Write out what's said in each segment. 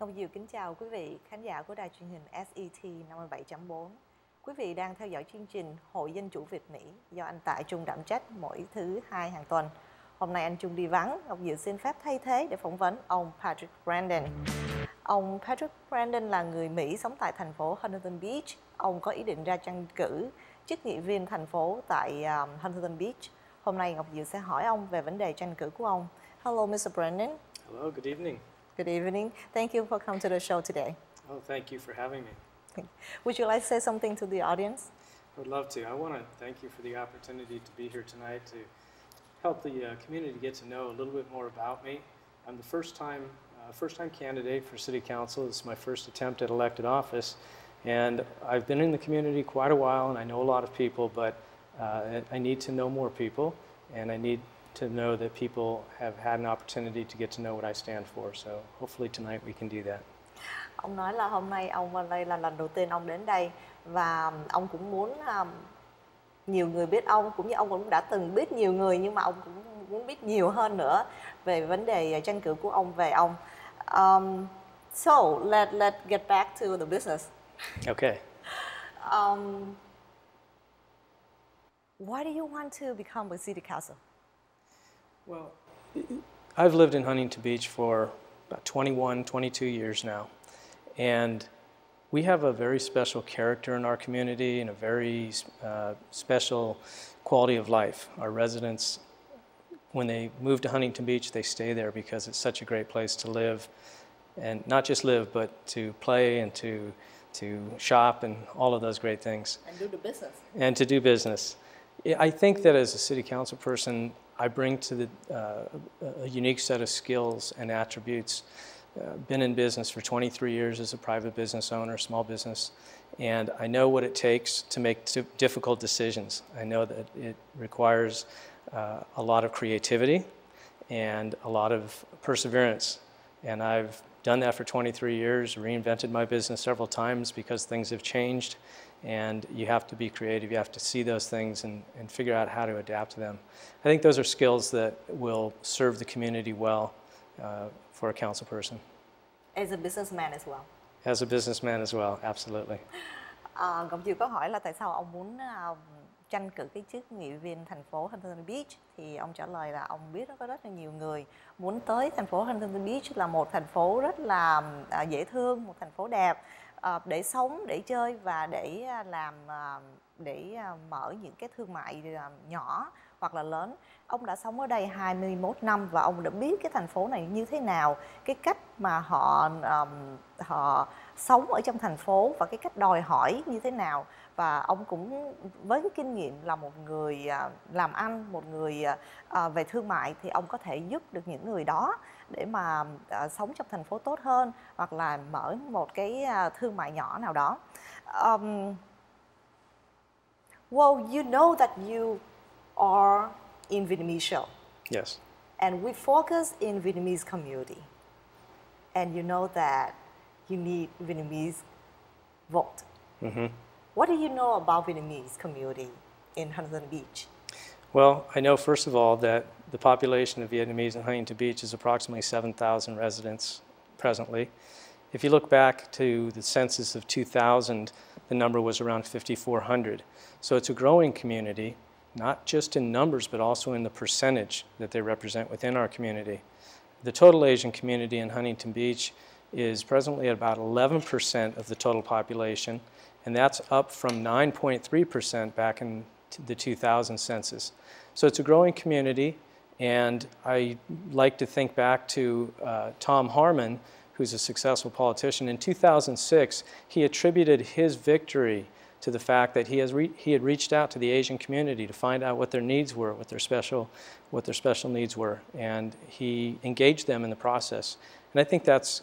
Ngọc Diệu kính chào quý vị khán giả của đài truyền hình SET 57.4. Quý vị đang theo dõi chương trình Hội Dân chủ Việt Mỹ do anh Tại Trung đảm trách mỗi thứ Hai hàng tuần. Hôm nay anh Trung đi vắng, Ngọc Diệu xin phép thay thế để phỏng vấn ông Patrick Brandon. Ông Patrick Brandon là người Mỹ sống tại thành phố Huntington Beach. Ông có ý định ra tranh cử chức nghị viên thành phố tại Huntington Beach. Hôm nay Ngọc Diệu sẽ hỏi ông về vấn đề tranh cử của ông. Hello, Mr. Brandon. Hello, good evening. Good evening. Thank you for coming to the show today. Oh, thank you for having me. Would you like to say something to the audience? I would love to. I want to thank you for the opportunity to be here tonight to help the community get to know a little bit more about me. I'm the first-time candidate for City Council. This is my first attempt at elected office, and I've been in the community quite a while, and I know a lot of people, but I need to know more people, and I need to know that people have had an opportunity to get to know what I stand for. So hopefully tonight we can do that. Ông nói là hôm nay ông vào đây là lần đầu tiên ông đến đây và ông cũng muốn nhiều người biết ông, cũng như ông cũng đã từng biết nhiều người, nhưng mà ông cũng muốn biết nhiều hơn nữa về vấn đề tranh cử của ông về ông. So let's get back to the business. Okay. Why do you want to become a city council? Well, I've lived in Huntington Beach for about 21, 22 years now, and we have a very special character in our community and a very special quality of life. Our residents, when they move to Huntington Beach, they stay there because it's such a great place to live, and not just live, but to play and to shop and all of those great things. And do the business. And to do business. I think that as a city council person, I bring to a unique set of skills and attributes. Been in business for 23 years as a private business owner, small business, and I know what it takes to make difficult decisions. I know that it requires a lot of creativity and a lot of perseverance, and I've done that for 23 years, reinvented my business several times because things have changed, and you have to be creative, you have to see those things and figure out how to adapt to them. I think those are skills that will serve the community well for a council person. As a businessman as well. As a businessman as well, absolutely. Ngọc Diệu có hỏi là tại sao ông muốn tranh cử cái chức nghị viên thành phố Huntington Beach, thì ông trả lời là ông biết có rất là nhiều người muốn tới thành phố Huntington Beach, là một thành phố rất là dễ thương, một thành phố đẹp để sống, để chơi và để mở những cái thương mại nhỏ hoặc là lớn. Ông đã sống ở đây 21 năm và ông đã biết cái thành phố này như thế nào, cái cách mà họ sống ở trong thành phố và cái cách đòi hỏi như thế nào. Và ông cũng với cái kinh nghiệm là một người làm ăn, một người về thương mại, thì ông có thể giúp được những người đó để mà sống trong thành phố tốt hơn hoặc là mở một cái thương mại nhỏ nào đó. Well, you know that you are in Vietnamese show. Yes. And we focus in Vietnamese community. And you know that you need Vietnamese vote. Mm-hmm. What do you know about Vietnamese community in Huntington Beach? Well, I know first of all that the population of Vietnamese in Huntington Beach is approximately 7,000 residents presently. If you look back to the census of 2000, the number was around 5,400. So it's a growing community, not just in numbers, but also in the percentage that they represent within our community. The total Asian community in Huntington Beach is presently at about 11% of the total population, and that's up from 9.3% back in the 2000 census. So it's a growing community, and I like to think back to Tom Harmon, who's a successful politician. In 2006, he attributed his victory to the fact that he had reached out to the Asian community to find out what their needs were, what their special needs were, and he engaged them in the process. And I think that's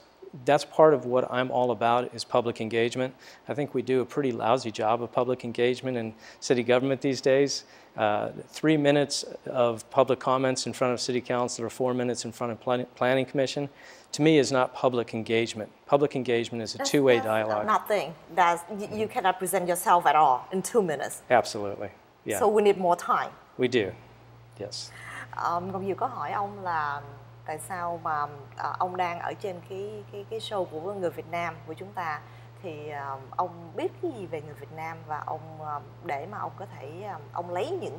part of what I'm all about, is public engagement. I think we do a pretty lousy job of public engagement in city government these days. 3 minutes of public comments in front of city council or 4 minutes in front of planning commission, to me, is not public engagement. Public engagement is a two-way dialogue. Nothing. You cannot present yourself at all in 2 minutes. Absolutely. Yeah. So we need more time. We do. Yes. Ngọc Diệu có hỏi ông là tại sao mà ông đang ở trên cái show của người Việt Nam của chúng ta, thì ông biết cái gì về người Việt Nam, và ông để mà ông có thể ông lấy những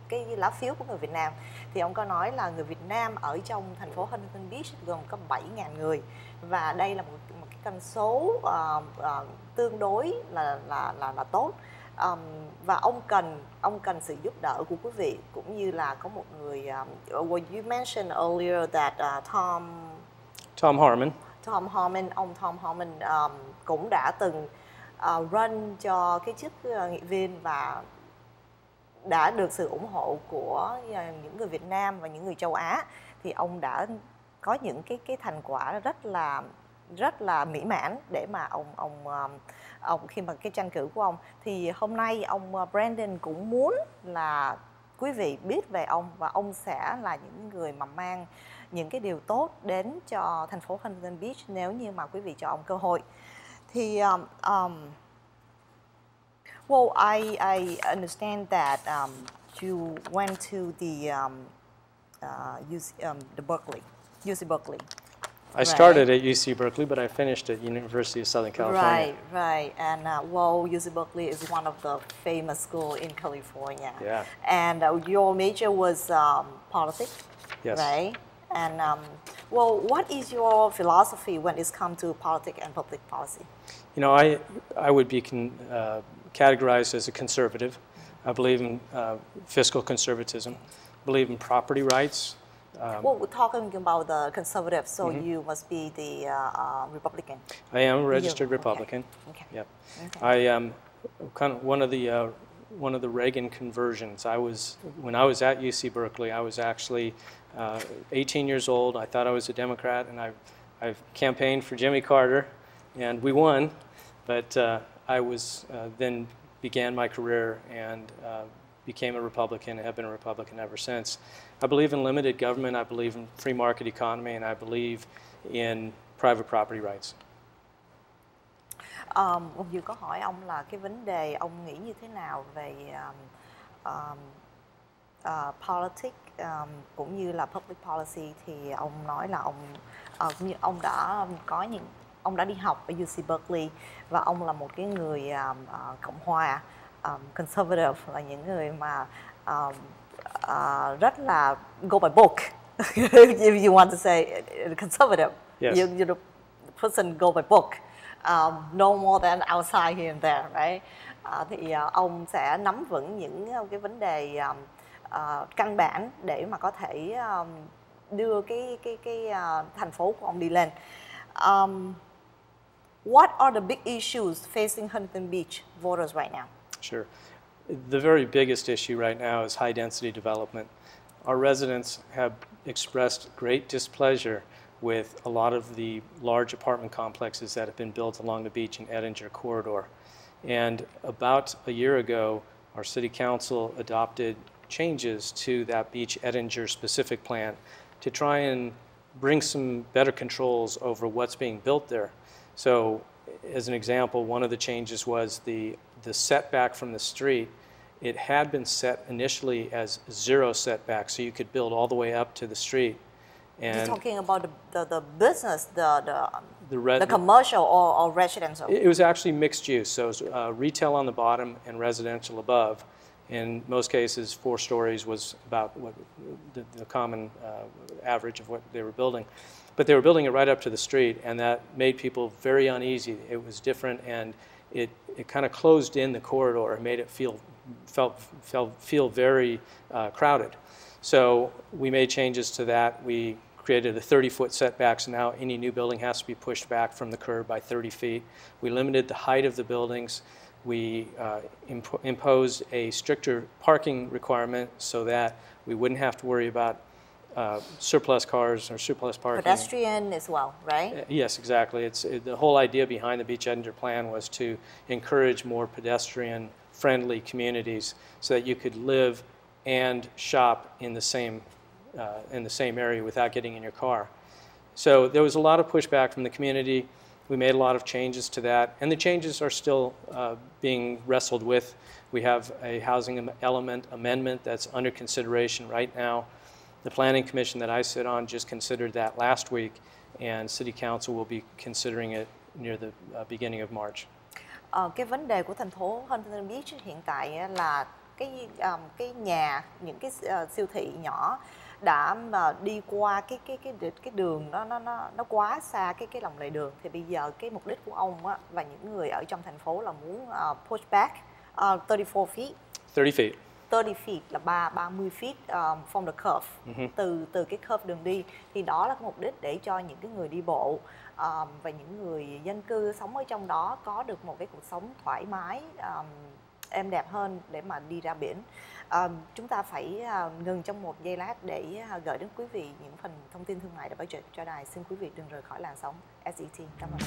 cái lá phiếu của người Việt Nam, thì ông có nói là người Việt Nam ở trong thành phố Huntington Beach gồm có 7.000 người, và đây là một cái con số tương đối là tốt. Và ông cần sự giúp đỡ của quý vị, cũng như là có một người well, you mentioned earlier that Tom Harmon. Ông Tom Harmon cũng đã từng run cho cái chức nghị viên, và đã được sự ủng hộ của những người Việt Nam và những người châu Á, thì ông đã có những cái thành quả rất là mỹ mãn để mà ông khi mà cái tranh cử của ông. Thì hôm nay ông Brandon cũng muốn là quý vị biết về ông, và ông sẽ là những người mà mang những cái điều tốt đến cho thành phố Huntington Beach nếu như mà quý vị cho ông cơ hội. Thì well, I understand that you went to the Berkeley, UC Berkeley. I started at UC Berkeley, but I finished at University of Southern California. Right. And well, UC Berkeley is one of the famous schools in California. Yeah. And your major was politics, Yes. right? And well, what is your philosophy when it's come to politics and public policy? You know, I would be categorized as a conservative. I believe in fiscal conservatism, believe in property rights. Well, we're talking about the conservative, so you must be the Republican. I am a registered Republican. Okay. Yep. Okay. I am kind of one of the Reagan conversions. When I was at UC Berkeley, I was actually 18 years old. I thought I was a Democrat, and I've campaigned for Jimmy Carter, and we won. But I was then began my career and became a Republican and have been a Republican ever since. I believe in limited government, I believe in free market economy, and I believe in private property rights. Ông vừa có hỏi ông là cái vấn đề ông nghĩ như thế nào về politics cũng như là public policy, thì ông nói là ông đã đi học ở UC Berkeley, và ông là một cái người Cộng hòa, conservative, là những người mà rất là go by book. If you want to say conservative, yes. you're the person go by book, no more than outside here and there, right? Thì ông sẽ nắm vững những cái vấn đề căn bản để mà có thể đưa cái thành phố của ông đi lên. What are the big issues facing Huntington Beach voters right now? Sure. The very biggest issue right now is high density development. Our residents have expressed great displeasure with a lot of the large apartment complexes that have been built along the beach and Edinger corridor. And about a year ago, our city council adopted changes to that beach Edinger specific plan to try and bring some better controls over what's being built there. So, as an example, one of the changes was the setback from the street. It had been set initially as zero setback, so you could build all the way up to the street. And you're talking about the business, the commercial or residential? It was actually mixed use, so it was retail on the bottom and residential above. In most cases, 4 stories was about what the common average of what they were building. But they were building it right up to the street, and that made people very uneasy. It was different, and it kind of closed in the corridor and made it feel very crowded. So we made changes to that. We created a 30-foot setback, so now any new building has to be pushed back from the curb by 30 feet. We limited the height of the buildings. We imposed a stricter parking requirement so that we wouldn't have to worry about surplus cars or surplus parking. Pedestrian as well, right? Yes, exactly. The whole idea behind the Beach Edinger plan was to encourage more pedestrian-friendly communities so that you could live and shop in the same area without getting in your car. So there was a lot of pushback from the community. We made a lot of changes to that, and the changes are still being wrestled with. We have a housing element amendment that's under consideration right now. The Planning Commission that I sit on just considered that last week, and City Council will be considering it near the beginning of March. Cái vấn đề của thành phố Huntington Beach hiện tại á là cái nhà, những cái siêu thị nhỏ đã mà đi qua cái đường nó quá xa cái lòng lề đường, thì bây giờ cái mục đích của ông á, và những người ở trong thành phố là muốn push back 34 feet. 30 feet. 30 feet là 30 feet from the curve, từ cái curve đường đi, thì đó là cái mục đích để cho những cái người đi bộ và những người dân cư sống ở trong đó có được một cái cuộc sống thoải mái, êm đẹp hơn để mà đi ra biển. Chúng ta phải ngừng trong một giây lát để gửi đến quý vị những phần thông tin thương mại đã bảo trợ cho đài. Xin quý vị đừng rời khỏi làn sóng SET. Cảm ơn.